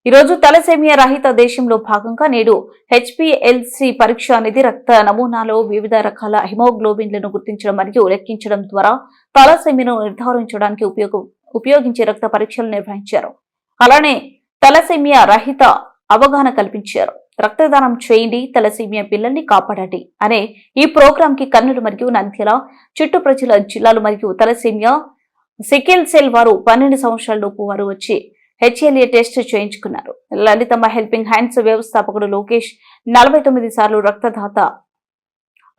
ఈ రోజు తలసేమియా రహిత దేశంలో భాగంగా నేడు హెచ్పిఎల్సి పరీక్ష అనేది రక్త నమూనాలో వివిధ రకాల హిమోగ్లోబిన్లను గుర్తించడం మరియు లెక్కించడం ద్వారా తలసేమియాను నిర్ధారించడానికి ఉపయోగించే రక్త పరీక్షలు నిర్వహించారు. అలానే తలసేమియా రహిత అవగాహన కల్పించారు. రక్తదానం చేయండి, తలసేమియా పిల్లల్ని కాపాడండి అనే ఈ ప్రోగ్రాం కి కర్నూలు మరియు నంద్యాల చుట్టుప్రక్కల జిల్లాలు మరియు తలసేమియా సికిల్ సెల్ వారు 12 సంవత్సరాలలోపు వారు వచ్చి హెచ్ఎల్ఏ టెస్ట్ చేయించుకున్నారు. లలితమ్మ హెల్పింగ్ హ్యాండ్స్ వ్యవస్థాపకుడు లోకేష్ 49 సార్లు రక్తదాత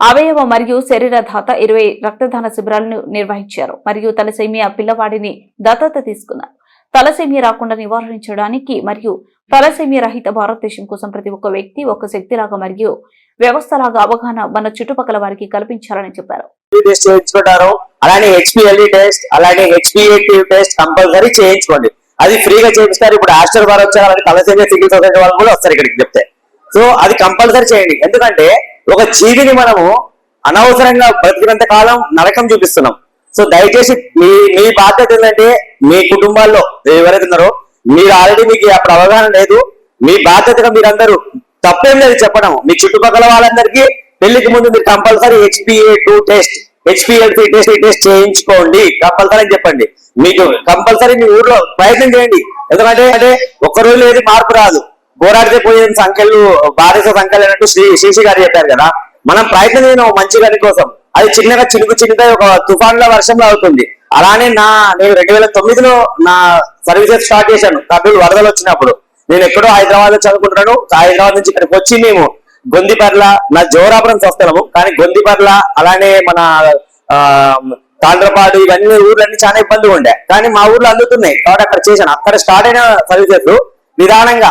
అవయవ మరియు శరీరదాత 20 రక్తదాన శిబిరాలను నిర్వహించారు మరియు తలసేమియా పిల్లవాడిని దత్తత తీసుకున్నారు. తలసేమియా రాకుండా నివారించడానికి మరియు తలసేమియా రహిత భారతదేశం కోసం ప్రతి ఒక్క వ్యక్తి ఒక శక్తిలాగా మరియు వ్యవస్థలాగా అవగాహన మన చుట్టుపక్కల వారికి కల్పించాలని చెప్పారు. అలానే హెచ్పిఎల్ఈ టెస్ట్, అలాగే హెచ్పిఏటి టెస్ట్ కంపల్సరీ చేయించుకోండి. అది ఫ్రీగా చేపిస్తారు. ఇప్పుడు ఆస్టర్ వారు వచ్చారు, అలాగే తలసేమియా సికిల్ సొసైటీ వాళ్ళు కూడా వస్తారు ఇక్కడికి చెప్తే. సో అది కంపల్సరీ చేయండి. ఎందుకంటే ఒక జీవిని మనము అనవసరంగా బ్రతికినంత కాలం నరకం చూపిస్తున్నాం. సో దయచేసి మీ బాధ్యత ఏంటంటే మీ కుటుంబాల్లో ఎవరైతే ఉన్నారో మీరు ఆల్రెడీ మీకు అప్పుడు అవగాహన లేదు, మీ బాధ్యతగా మీరందరూ తప్పేం లేదు చెప్పడం. మీ చుట్టుపక్కల వాళ్ళందరికీ పెళ్లికి ముందు మీరు కంపల్సరీ హెచ్పిఏ2 టెస్ట్, హెచ్పిఎల్సి టెస్ట్ చేయించుకోండి కంపల్సరీ అని చెప్పండి. మీకు కంపల్సరీ మీ ఊర్లో ప్రయత్నం చేయండి. ఎందుకంటే ఒక్క రోజు ఏది మార్పు రాదు. పోరాడితే పోయే సంఖ్యలు బాధిత సంఖ్యలు అన్నట్టు శ్రీశ్రీ గారు చెప్పారు కదా, మనం ప్రయత్నం చేయడం మంచి గారి కోసం. అది చిన్నగా చినుకుగా ఒక తుఫాన్ల వర్షంలో అవుతుంది. అలానే నేను 2009లో నా సర్వీసెస్ స్టార్ట్ చేశాను. కర్నూలు వరదలు వచ్చినప్పుడు నేను ఎక్కడో హైదరాబాద్ లో చదువుకుంటున్నాను. హైదరాబాద్ నుంచి ఇక్కడికి వచ్చి మేము గొందిపర్ల, నా జోరాపురం వస్తున్నాము, కానీ గొందిపర్ల అలానే మన తాండ్రపాడు ఇవన్నీ ఊర్లన్నీ చాలా ఇబ్బందిగా ఉండే, కానీ మా ఊర్లో అందుతున్నాయి కాబట్టి అక్కడ చేశాను. అక్కడ స్టార్ట్ అయిన సర్వీసెస్ నిదానంగా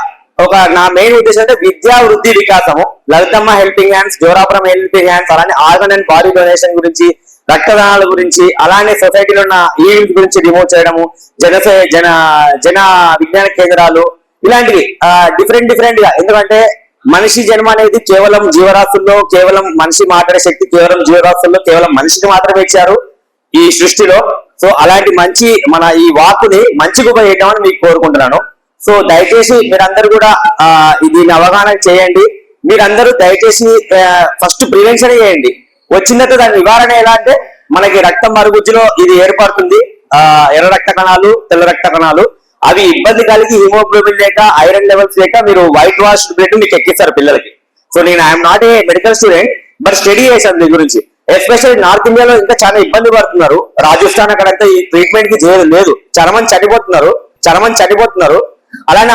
నా మెయిన్ ఉద్దేశం అంటే విద్యా వృద్ధి వికాసము, Lalithamma helping hands, Jorapuram helping hands, అలానే ఆర్గన్ అండ్ బాడీ డొనేషన్ గురించి, రక్తదానాల గురించి, అలానే సొసైటీలో ఉన్న ఈవెంట్స్ గురించి రిమూవ్ చేయడము, జన విజ్ఞాన కేంద్రాలు, ఇలాంటివి డిఫరెంట్ గా. ఎందుకంటే మనిషి జన్మ అనేది కేవలం జీవరాశుల్లో, కేవలం మనిషి మాట్లాడే శక్తి కేవలం జీవరాశుల్లో, కేవలం మనిషికి మాత్రమే ఇచ్చారు ఈ సృష్టిలో. సో అలాంటి మంచి మన ఈ వాక్కుని మంచిగా ఉపయోగించమని మీకు కోరుకుంటున్నాను. సో దయచేసి మీరందరూ కూడా దీన్ని అవగాహన చేయండి. మీరందరూ దయచేసి ఫస్ట్ ప్రివెన్షన్ చేయండి. వచ్చిన తర్వాత దాని నివారణ ఎలా అంటే మనకి రక్తం మరుగుజ్జులో ఇది ఏర్పడుతుంది, ఎర్ర రక్త కణాలు, తెల్ల రక్త కణాలు. అవి ఇబ్బంది కలిగి హిమోగ్లోబిన్ లేక, ఐరన్ లెవెల్స్ లేక మీరు వైట్ వాష్ బ్లడ్ మీకు ఎక్కిస్తారు పిల్లలకి. సో నేను I'm not a medical student, but study చేశాను దీని గురించి. ఎస్పెషల్లీ నార్త్ ఇండియాలో ఇంకా చాలా ఇబ్బంది పడుతున్నారు. రాజస్థాన్ అక్కడంతా ఈ ట్రీట్మెంట్ కి లేదు, చాలా మంది చనిపోతున్నారు అలానే